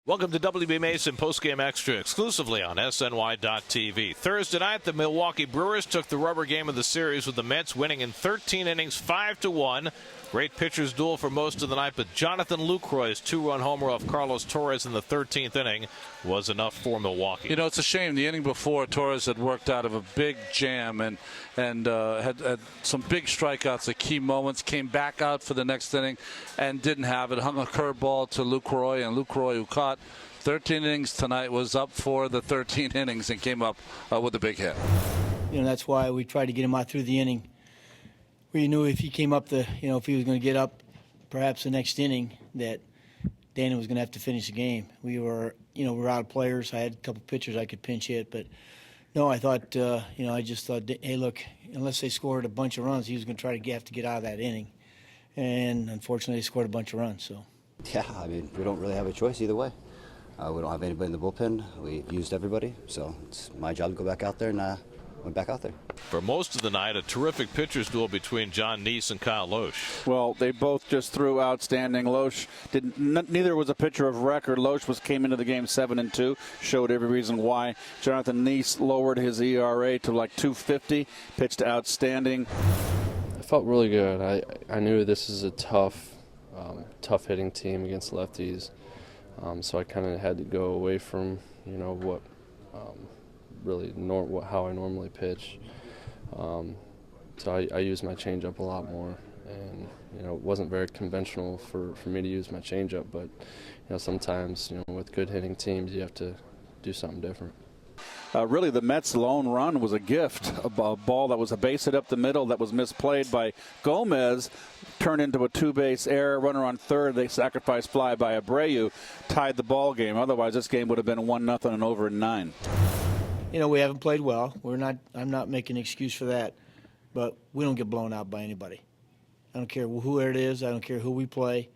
Welcome to WB Mason Postgame Extra exclusively on SNY.TV. Thursday night, the Milwaukee Brewers took the rubber game of the series with the Mets winning in 13 innings 5-1. Great pitcher's duel for most of the night, but Jonathan Lucroy's two-run homer off Carlos Torres in the 13th inning was enough for Milwaukee. You know, it's a shame. The inning before, Torres had worked out of a big jam and had some big strikeouts at key moments, came back out for the next inning and didn't have it. Hung a curveball to Lucroy, and Lucroy, who caught 13 innings tonight, was up for the 13 innings and came up with a big hit. You know, that's why we tried to get him out through the inning. We knew if he came up if he was going to get up perhaps the next inning, that Dana was going to have to finish the game. We were out of players. I had a couple pitchers I could pinch hit, but no, I thought, I just thought, hey, look, unless they scored a bunch of runs, he was going to try to have to get out of that inning. And unfortunately, they scored a bunch of runs. So. Yeah, I mean, we don't really have a choice either way. We don't have anybody in the bullpen. We've used everybody, so it's my job to go back out there and went back out there. For most of the night, a terrific pitcher's duel between Jon Niese and Kyle Loesch. Well, they both just threw outstanding. Loesch neither was a pitcher of record. Loesch came into the game 7-2, showed every reason why. Jonathan Niese lowered his ERA to like 2.50, pitched outstanding. I felt really good. I knew this is a tough hitting team against lefties, so I kind of had to go away from what. Really how I normally pitch. So I use my changeup a lot more, and it wasn't very conventional for me to use my changeup, but sometimes with good hitting teams you have to do something different. Really, the Mets' lone run was a gift. A ball that was a base hit up the middle that was misplayed by Gomez turned into a two-base error. Runner on third. They sacrificed fly by Abreu, tied the ball game. Otherwise, this game would have been 1-0 and over in 9. We haven't played well. I'm not making an excuse for that, but we don't get blown out by anybody. I don't care who it is. I don't care who we play.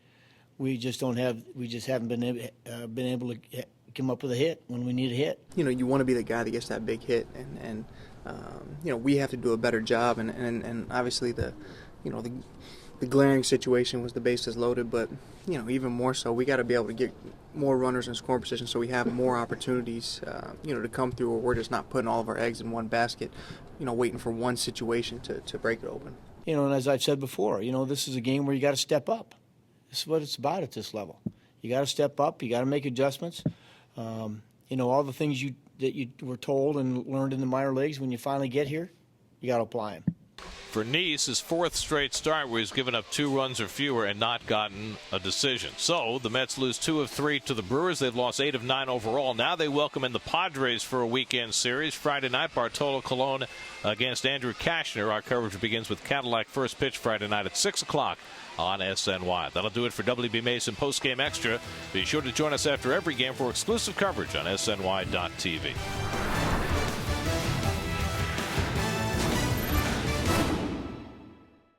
We just haven't been able to come up with a hit when we need a hit. You want to be the guy that gets that big hit, and we have to do a better job. And obviously the glaring situation was the bases loaded, but even more so, we got to be able to get more runners in scoring position so we have more opportunities, to come through, where we're just not putting all of our eggs in one basket, waiting for one situation to break it open. And as I've said before, this is a game where you got to step up. This is what it's about at this level. You got to step up. You got to make adjustments. All the things that you were told and learned in the minor leagues, when you finally get here, you got to apply them. For Niese, his fourth straight start where he's given up 2 runs or fewer and not gotten a decision. So the Mets lose 2 of 3 to the Brewers. They've lost 8 of 9 overall. Now they welcome in the Padres for a weekend series. Friday night, Bartolo Colon against Andrew Kashner. Our coverage begins with Cadillac first pitch Friday night at 6 o'clock on SNY. That'll do it for WB Mason Postgame Extra. Be sure to join us after every game for exclusive coverage on SNY.TV.